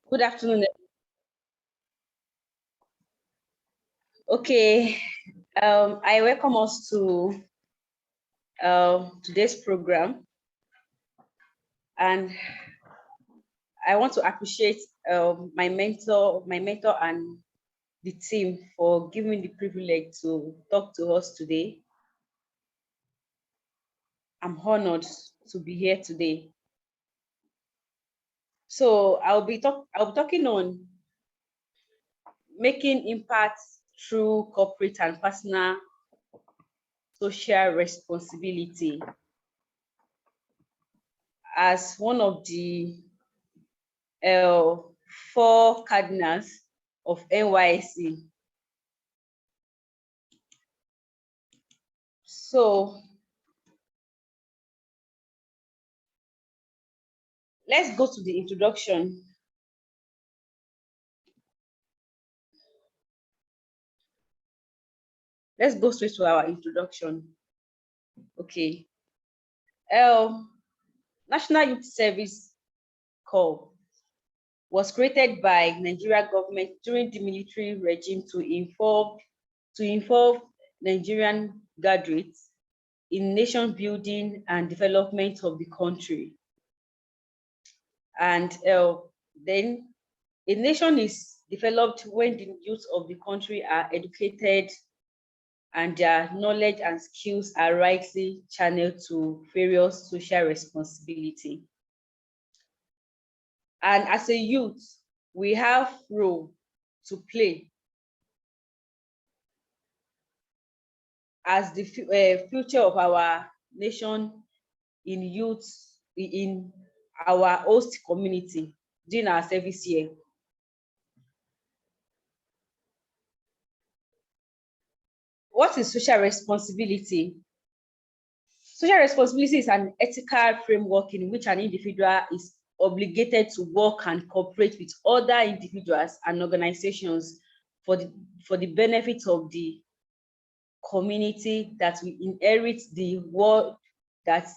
Good afternoon. Okay, I welcome us to today's program, and I want to appreciate my mentor, and the team for giving me the privilege to talk to us today. I'm honored to be here today. So I'll be talking on making impact through corporate and personal social responsibility as one of the uh, four cardinals of NYC. So let's go to the introduction. Let's go straight to our introduction. Okay. Um, National Youth Service Corps was created by Nigeria government during the military regime to involve Nigerian graduates in nation building and development of the country. And then a nation is developed when the youth of the country are educated and their knowledge and skills are rightly channeled to various social responsibility. And as a youth, we have role to play as the future of our nation in youth, in our host community during our service year. What is social responsibility? Social responsibility is an ethical framework in which an individual is obligated to work and cooperate with other individuals and organizations for the benefit of the community that we inherit the world that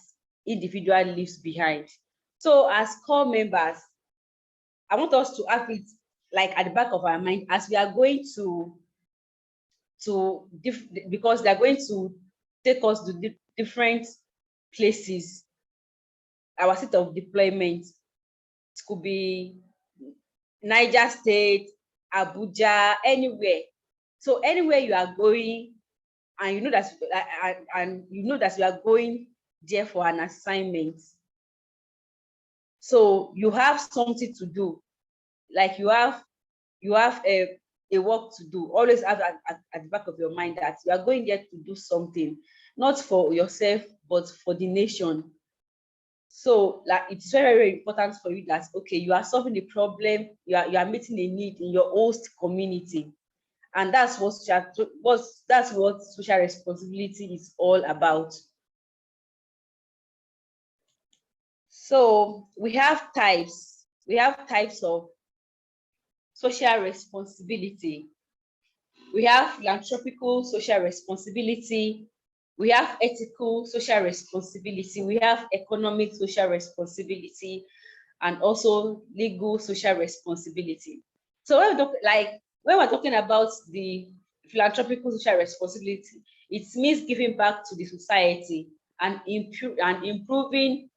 individual leaves behind. So as core members, I want us to have it like at the back of our mind as we are going because they're going to take us to different places, our state of deployment. It could be Niger State, Abuja, anywhere. So anywhere you are going, and you know that you are going there for an assignment. So you have something to do, like you have a work to do. Always have at the back of your mind that you are going there to do something, not for yourself, but for the nation. So like it's very, very important for you that okay, you are solving the problem, you are meeting a need in your host community. And that's what social responsibility is all about. So we have types. We have types of social responsibility. We have philanthropical social responsibility. We have ethical social responsibility. We have economic social responsibility, and also legal social responsibility. So when we're talking about the philanthropical social responsibility, it means giving back to the society and improving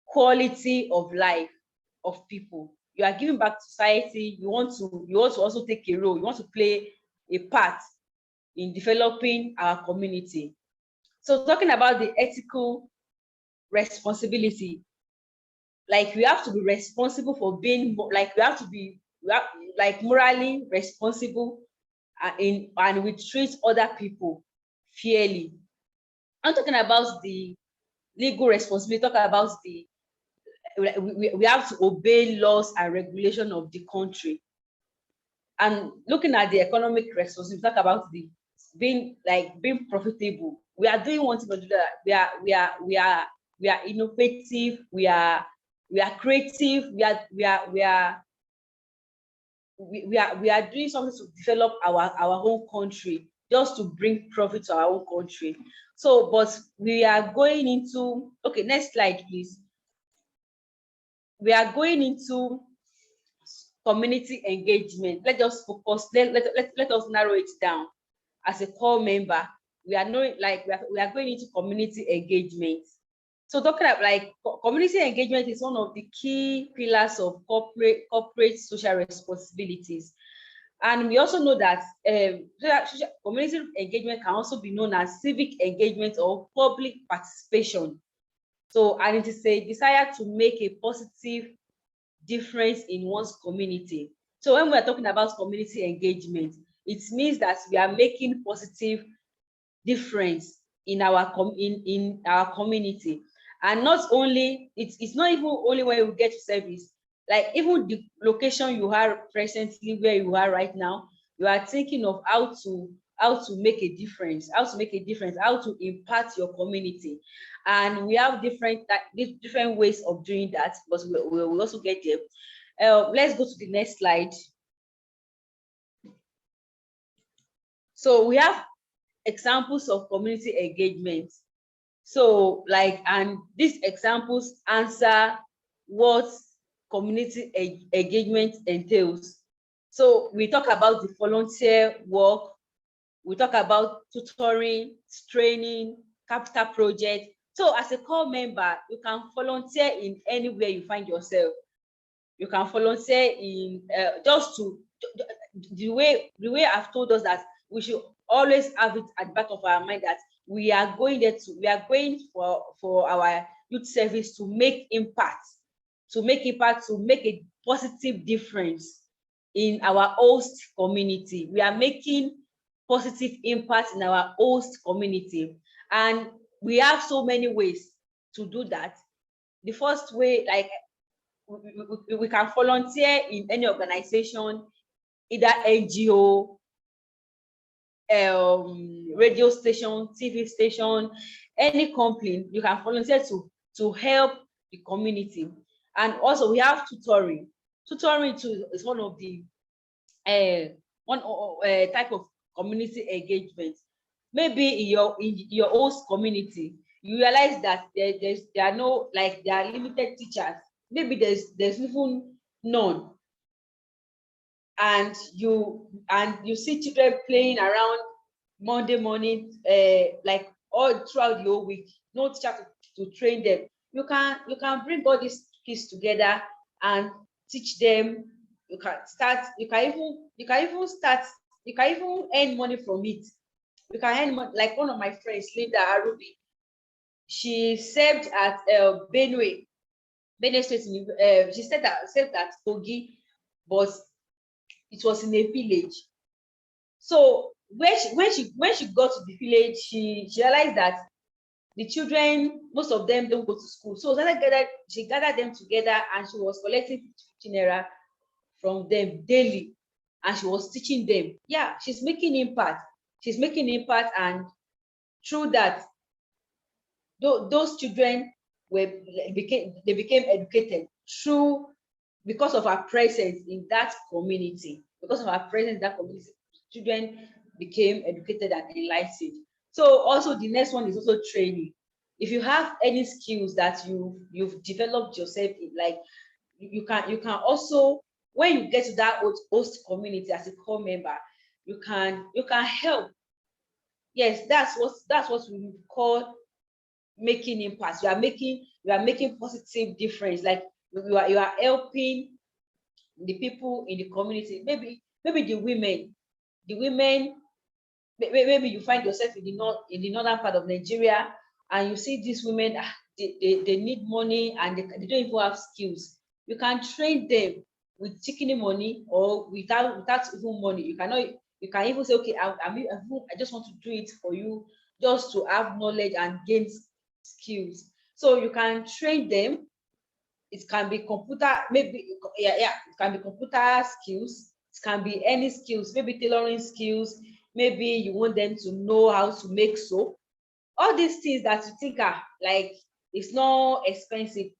quality of life of people. You are giving back to society. You want to also take a role. You want to play a part in developing our community. So talking about the ethical responsibility, like we have to be responsible for being like morally responsible, and we treat other people fairly. I'm talking about the legal responsibility. Talk about the we have to obey laws and regulation of the country. And looking at the economic responsibility, talk about the being profitable. We are doing one thing or the other. We are innovative. We are creative. We are doing something to develop our own country, just to bring profit to our own country. So, but we are going into, okay, next slide, please. We are going into community engagement. Let us focus, let us narrow it down. As a core member, we are knowing, like we are going into community engagement. So talking about like community engagement is one of the key pillars of corporate social responsibilities. And we also know that community engagement can also be known as civic engagement or public participation. So, and it is a desire to make a positive difference in one's community. So when we are talking about community engagement, it means that we are making positive difference in our in our community. And not only, it's not even only when we get to service, like even the location you are presently, where you are right now, you are thinking of how to make a difference, how to impact your community. And we have different ways of doing that, but we'll also get there. Let's go to the next slide. So we have examples of community engagement. So like, and these examples answer what community engagement entails. So we talk about the volunteer work, we talk about tutoring, training, capital project. So as a core member, you can volunteer in anywhere you find yourself. You can volunteer in just to the way I've told us that we should always have it at the back of our mind that we are going for our youth service to make impact, to make a positive difference in our host community. We are making positive impact in our host community, and we have so many ways to do that. The first way, like we can volunteer in any organization, either NGO, radio station, TV station, any company. You can volunteer to help the community. And also we have tutoring. Tutoring too is one of the type of community engagement. Maybe in your host community, you realize that there are limited teachers. Maybe there's even none. And you see children playing around Monday morning, like all throughout the whole week, no teacher to train them. You can bring all these kids together and teach them. You can even earn money from it. You can earn money. Like one of my friends, Linda Arubi, she served at Benue State. She served at Kogi, but it was in a village. So when she got to the village, she realized that the children, most of them don't go to school. So she gathered them together and she was collecting 15 naira from them daily, and she was teaching them. Yeah, she's making impact. And through that, those children became educated because of our presence in that community. Children became educated and enlightened. So also the next one is also training. If you have any skills that you've developed yourself in, like you can also, when you get to that host community as a core member, you can help. Yes, that's what we call making impact. You are making positive difference. Like you are helping the people in the community. Maybe the women. Maybe you find yourself in the northern part of Nigeria, and you see these women, they need money and they don't even have skills. You can train them with chicken money or without even money. You can even say, okay, I just want to do it for you, just to have knowledge and gain skills. So you can train them. It can be computer, it can be computer skills. It can be any skills, maybe tailoring skills. Maybe you want them to know how to make soap. All these things that you think are like, it's not expensive,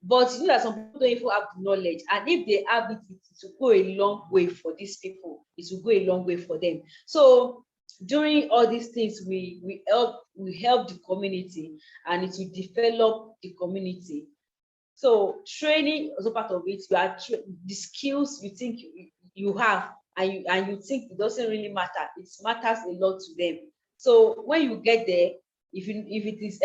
but you know that some people don't even have the knowledge, and if they have it, it will go a long way for these people. It will go a long way for them. So during all these things, we help the community, and it will develop the community. So training is also part of it. You are the skills you think you have, and you think it doesn't really matter. It matters a lot to them. So when you get there, if it is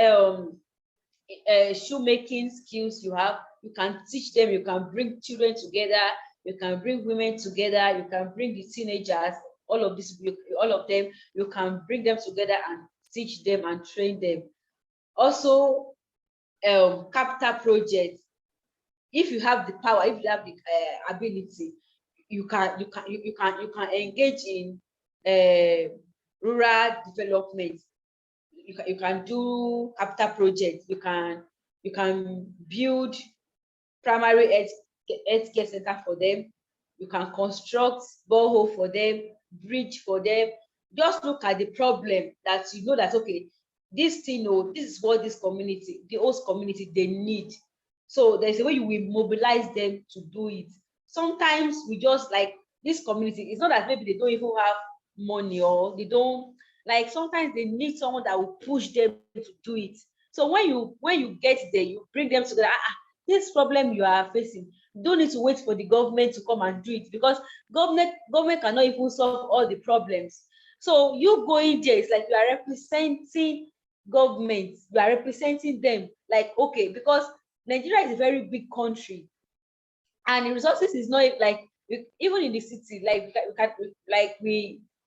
shoemaking skills you have, you can teach them. You can bring children together. You can bring women together. You can bring the teenagers. All of this, all of them, you can bring them together and teach them and train them. Also, capital projects. If you have the power, if you have the ability, you can engage in rural development. You can do capital projects. You can build primary health care center for them. You can construct borehole for them, bridge for them. Just look at the problem that you know that, okay, this thing, this is what this community, the host community, they need. So there's a way you will mobilize them to do it. Sometimes we just like this community, it's not that maybe they don't even have money, or they don't, like, sometimes they need someone that will push them to do it. So when you get there, you bring them together. This problem you are facing, you don't need to wait for the government to come and do it, because government cannot even solve all the problems. So you going there, it's like you are representing government, you are representing them. Like, okay, because Nigeria is a very big country, and the resources is not like, even in the city,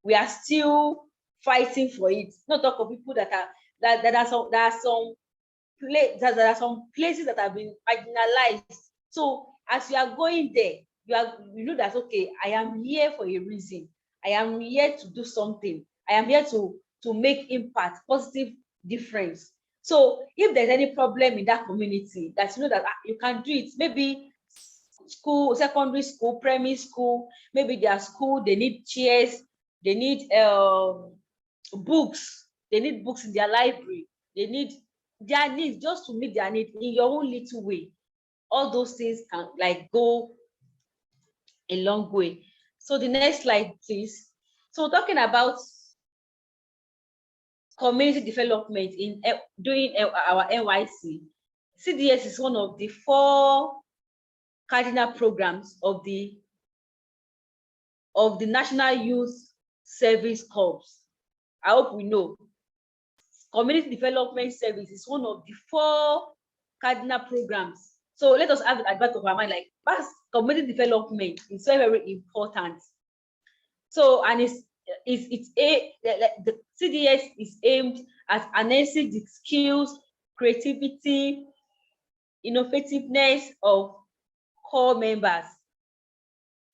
we are still fighting for it. Not talk of people that are some there are some places that have been marginalized. So as you are going there, you know that, okay, I am here for a reason. I am here to do something. I am here to make impact, positive difference. So if there's any problem in that community, that you know that you can do it, maybe school, secondary school, primary school, maybe their school, they need chairs, they need books, they need books in their library, they need their needs, just to meet their need in your own little way. All those things can like go a long way. So the next slide, please. So talking about community development in doing our NYC, CDS is one of the 4 cardinal programs of the National Youth Service Corps. I hope we know. Community Development Service is one of the 4 cardinal programs. So let us have it at the back of our mind, like, past community development is very, very important. So, and the CDS is aimed at enhancing the skills, creativity, innovativeness of core members.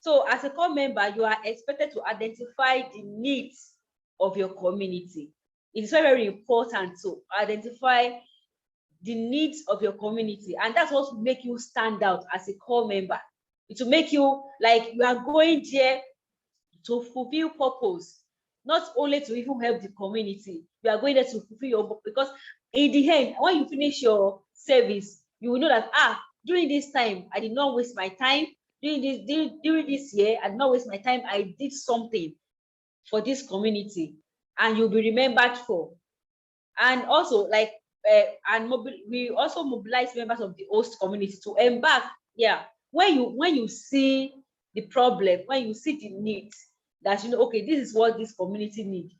So as a core member, you are expected to identify the needs of your community. It is very, very important to identify the needs of your community, and that's what will make you stand out as a core member. It will make you like you are going there to fulfill purpose, not only to even help the community. You are going there to fulfill your, because in the end, when you finish your service, you will know that during this time I did not waste my time. During this year, I did not waste my time. I did something for this community, and you'll be remembered for. And also, like, we also mobilize members of the host community to embark. Yeah, when you see the problem, when you see the needs, that you know, okay, this is what this community needs,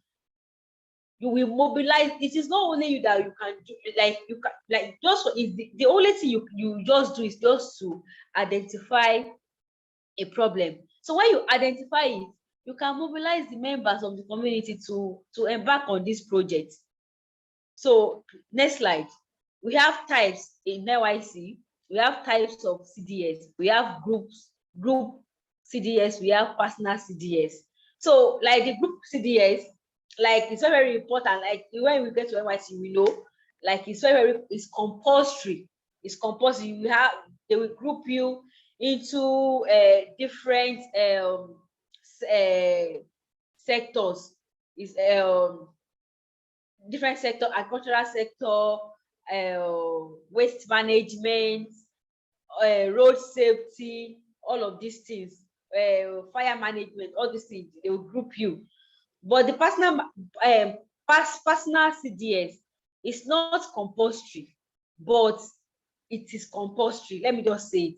you will mobilize. It is not only you that you can do, like, you can, like, just is the only thing you just do is just to identify a problem. So when you identify it, you can mobilize the members of the community to embark on this project. So next slide. We have types in NYC. We have types of CDS. We have group CDS. We have personal CDS. So like the group CDS, like, it's very, very important. Like when we get to NYC, we know, like, it's it's compulsory. It's compulsory. They will group you into different sectors. Is different sector: agricultural sector, waste management, road safety, all of these things, fire management, all these things, they will group you. But the personal CDS is not compulsory, but it is compulsory. Let me just say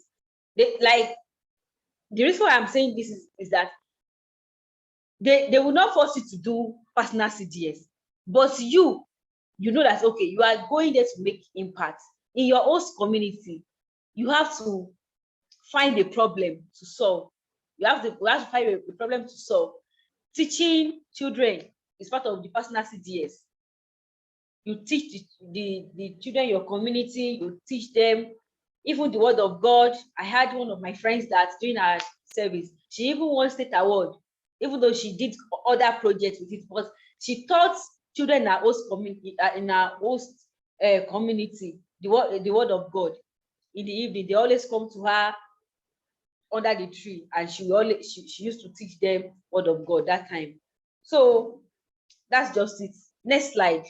it. Like, the reason why I'm saying this is that they will not force you to do personal CDS, but you know that, okay, you are going there to make impact in your host community. You have to find a problem to solve. You have to find a problem to solve. Teaching children is part of the personal CDS. You teach the children, your community, you teach them even the word of God. I had one of my friends that during our service, she even won state award, even though she did other projects with it, but she taught children in our host community, community, the word of God. In the evening, they always come to her under the tree, and she used to teach them word of God that time. So that's just it. Next slide.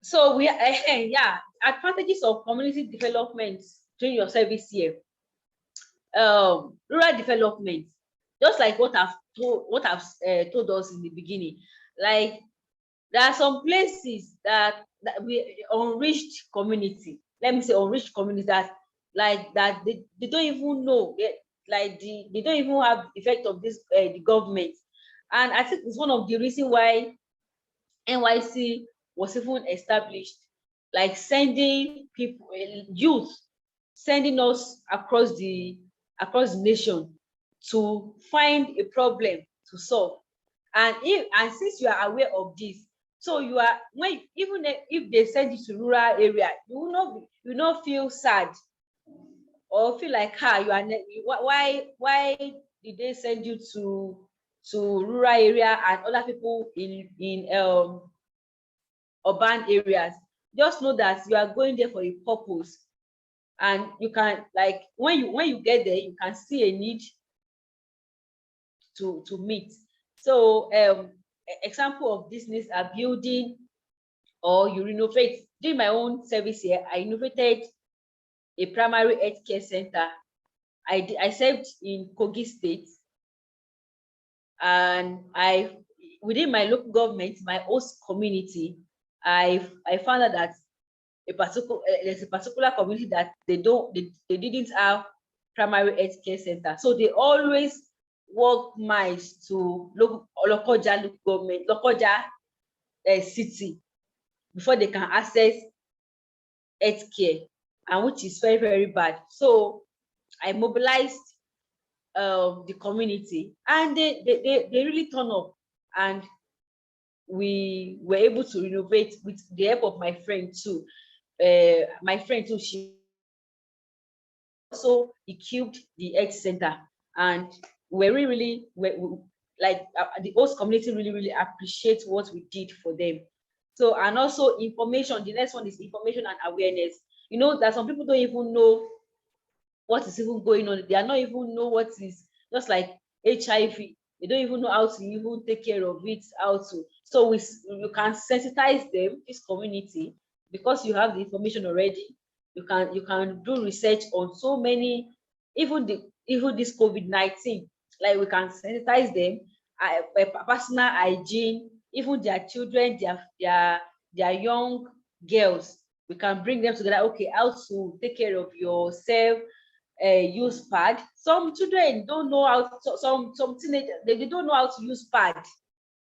So advantages of community development during your service year. Rural development, just like what I've told us in the beginning. Like, there are some places that we unreached community. Let me say unreached community that they don't even know. They don't even have effect of this the government, and I think it's one of the reasons why NYC was even established, like sending people, youth, sending us across the nation to find a problem to solve. And since you are aware of this, so you are, even if they send you to rural area, you will not feel sad or feel like, why did they send you to rural area and other people in urban areas. Just know that you are going there for a purpose, and you can, like, when you get there, you can see a need to meet. So example of this needs are building, or you renovate. During my own service here, I renovated a primary health care center. I served in Kogi State, and within my local government, my host community, I found out that there's a particular community that they didn't have primary health care center, so they always walk miles to Lokoja local government, Lokoja city, before they can access health care, and which is very, very bad. So I mobilized the community, and they really turn up, and we were able to renovate with the help of my friend too. My friend too, she also equipped the health center, and the host community really appreciate what we did for them. So, and also information. The next one is information and awareness. You know that some people don't even know what is even going on. They are not even know what is, just like HIV. They don't even know how to even take care of it, how to. So you can sensitize them, this community, because you have the information already. You can do research on so many, even this COVID-19. Like, we can sensitize them, personal hygiene, even their children, their young girls. We can bring them together. Okay, how to take care of yourself, use pad. Some children don't know how to, some teenagers, they don't know how to use pad.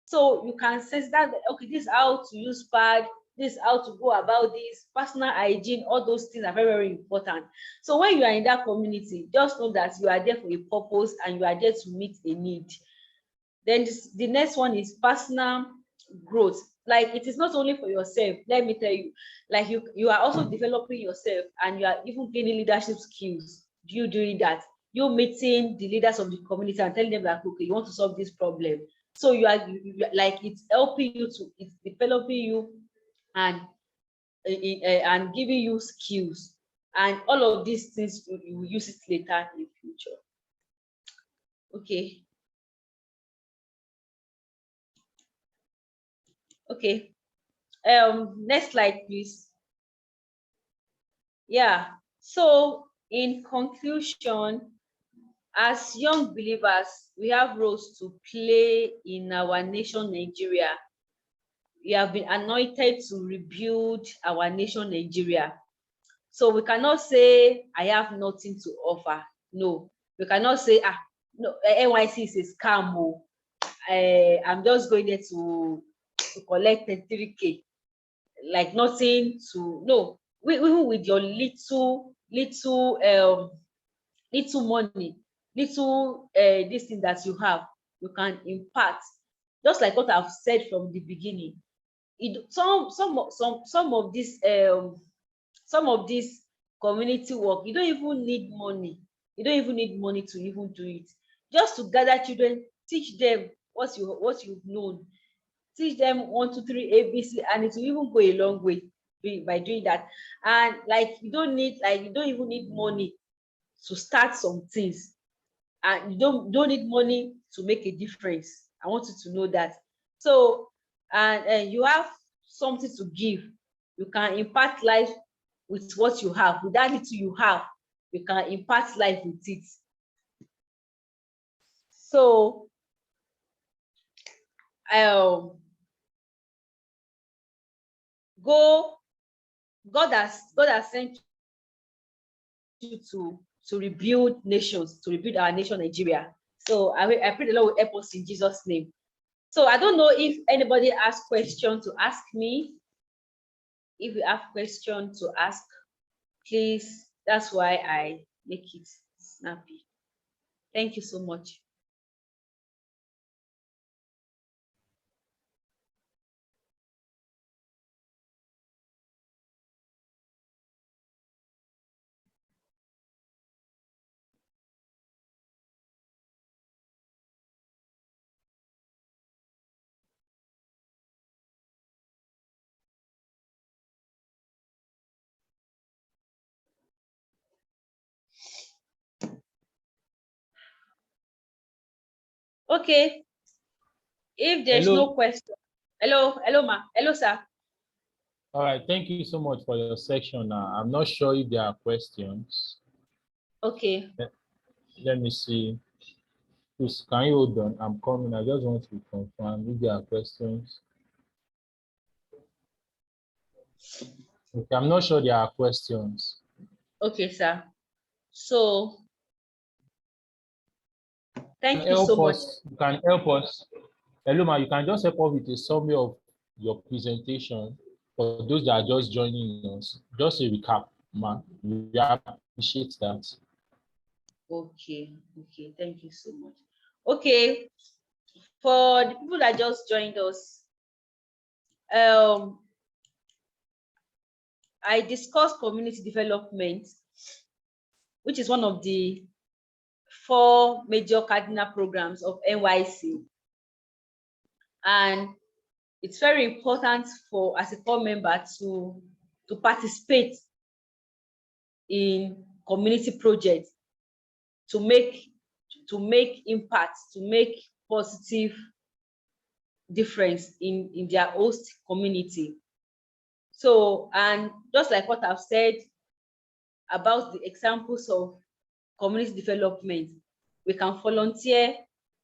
So you can sense that, okay, this is how to use pad, this is how to go about this, personal hygiene, all those things are very, very important. So when you are in that community, just know that you are there for a purpose, and you are there to meet a need. Then the next one is personal growth. Like, it is not only for yourself, let me tell you, like, you are also developing yourself, and you are even gaining leadership skills. You doing that, you meeting the leaders of the community and telling them that, okay, you want to solve this problem. So you are like, it's helping you it's developing you, and giving you skills, and all of these things you will use it later in the future. Okay, next slide, please. Yeah, so in conclusion, as young believers, we have roles to play in our nation, Nigeria. we have been anointed to rebuild our nation, Nigeria. So we cannot say, I have nothing to offer. No, we cannot say, no, NYC is a scam. Oh. I'm just going there to collect 3K, like nothing to, no. Even with your little money, little this thing that you have, you can impart. Just like what I've said from the beginning, some of this community work, you don't even need money. You don't even need money to even do it. Just to gather children, teach them what you've known, teach them 1 2 3 ABC, and it will even go a long way by doing that. And like you don't even need money to start some things, and you don't need money to make a difference. I want you to know that. So, and you have something to give. You can impart life with what you have. With that little you have, you can impart life with it. So God has sent you to rebuild nations, to rebuild our nation, Nigeria. So I pray the Lord will help us in Jesus' name. So I don't know if anybody has questions to ask me. If you have questions to ask, please. That's why I make it snappy. Thank you so much. Okay. If there's no question. Hello, ma. Hello, sir. All right, thank you so much for your section. I'm not sure if there are questions. Okay. Let me see. Please, can you hold on? I'm coming. I just want to confirm if there are questions. Okay, I'm not sure there are questions. Okay, sir. So thank you so much. You can help us. Hello, ma, you can just help us with a summary of your presentation for those that are just joining us. Just a recap, ma. We appreciate that. Okay. Thank you so much. Okay. For the people that just joined us, I discussed community development, which is one of the 4 major cardinal programs of NYC. And it's very important for, as a core member, to participate in community projects, to make impact, to make positive difference in their host community. So, and just like what I've said about the examples of community development, we can volunteer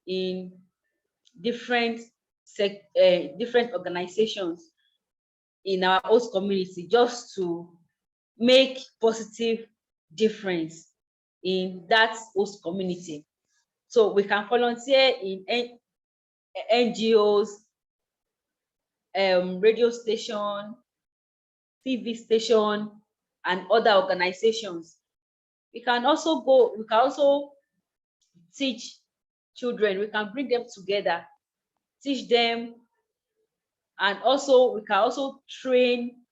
in different organizations in our host community, just to make positive difference in that host community. So we can volunteer in NGOs, radio station, TV station, and other organizations. We can also teach children. We can bring them together, teach them, and also we can also train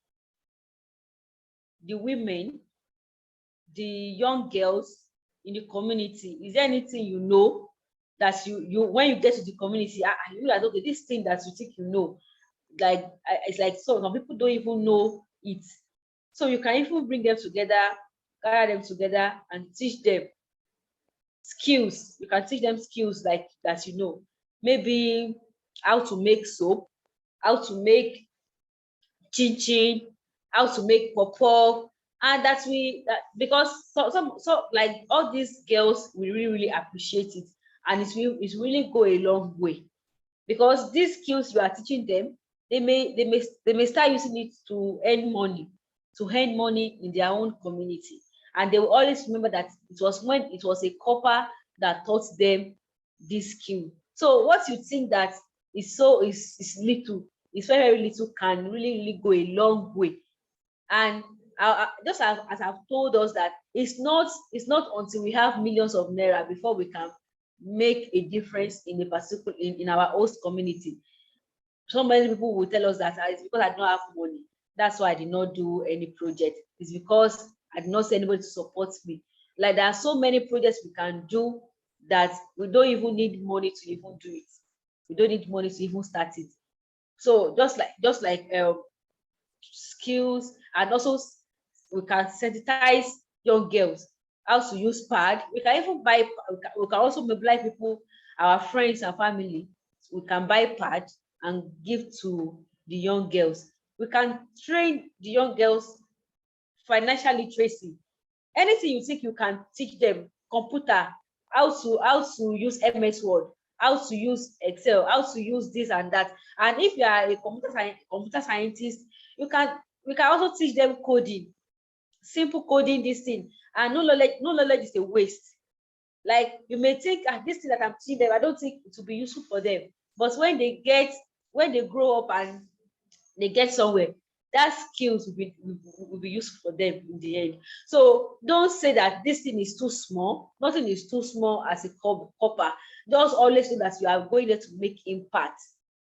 the women, the young girls in the community. Is there anything you know that you when you get to the community, you like, okay, this thing that you think you know, like it's like, so some people don't even know it. So you can even bring them together, gather them together, and teach them skills. You can teach them skills like that, you know, maybe how to make soap, how to make chin, how to make pop, and because so like all these girls will really appreciate it, and it will really go a long way, because these skills you are teaching them, they may start using it to earn money, in their own community. And they will always remember that it was when it was a copper that taught them this skill. So what you think that is little, is very, very little, can really, really go a long way. And just as I've told us that it's not until we have millions of naira before we can make a difference in a particular in our host community. So many people will tell us that it's because I don't have money. That's why I did not do any project. It's because I did not see anybody to support me. Like, there are so many projects we can do that we don't even need money to even do it. We don't need money to even start it. So just like skills, and also we can sensitize young girls how to use pad. We can even buy, we can also mobilize people, our friends and family. We can buy pad and give to the young girls. We can train the young girls financial literacy. Anything you think you can teach them, computer, how to use MS Word, how to use Excel, how to use this and that. And if you are a computer scientist, we can also teach them coding, simple coding, this thing. And no knowledge is a waste. Like, you may think, this thing that I'm teaching them, I don't think it will be useful for them. But when they grow up and they get somewhere, that skills will be useful for them in the end. So don't say that this thing is too small. Nothing is too small as a copper. Just always say that you are going there to make impact.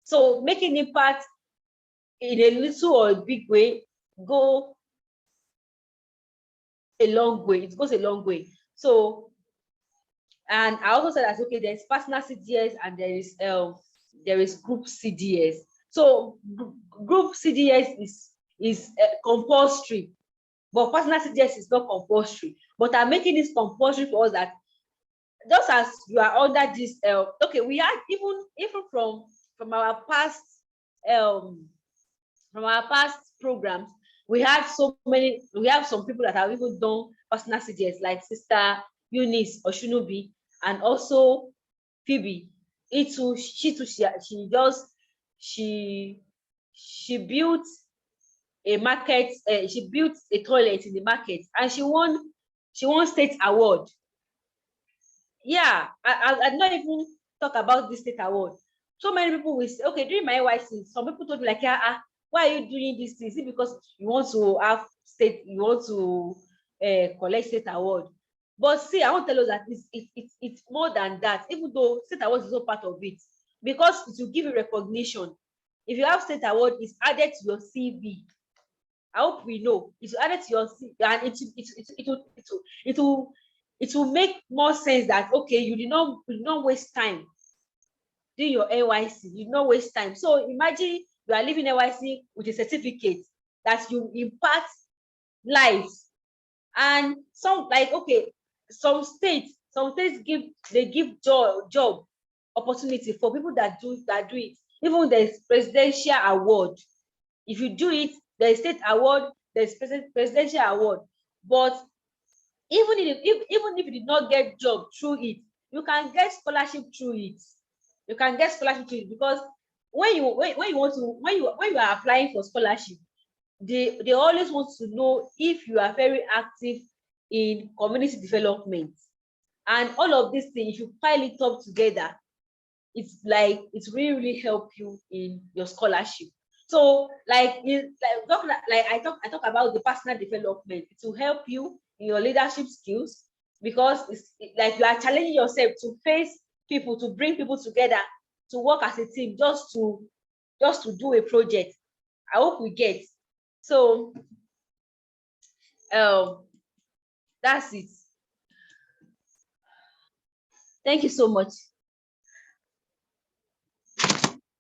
So making impact in a little or a big way go a long way. It goes a long way. So, and I also said that, okay, there's personal CDS and there is group CDS. So group CDS is compulsory, but personal CDS is not compulsory. But I'm making this compulsory for us, that just as you are under this, okay, we had even from our past programs, we have some people that have even done personal CDS, like Sister Eunice Oshunubi, and also Phoebe. She built a market, she built a toilet in the market, and she won state award. Yeah, I did not even talk about this state award. So many people will say, okay, during my NYC, some people told me, like, why are you doing this thing? Is it because you want to collect state award? But see, I want to tell you that it's more than that. Even though state award is not part of it, because it will give you recognition. If you have state award, it's added to your CV. I hope we know it's added to your CV, and it will make more sense that, okay, you did not waste time doing your NYC. You did not waste time. So imagine you are leaving NYC with a certificate that you impact lives. And some states give job opportunity for people that do it. Even there's presidential award. If you do it, there's state award, there's presidential award. But even if you did not get job through it, you can get scholarship through it. You can get scholarship through it, because when you are applying for scholarship, they always want to know if you are very active in community development. And all of these things, if you pile it up together, it's really help you in your scholarship. So I talk about the personal development. It will help you in your leadership skills, because it's like you are challenging yourself to face people, to bring people together, to work as a team, just to do a project. I hope we get. So that's it. Thank you so much.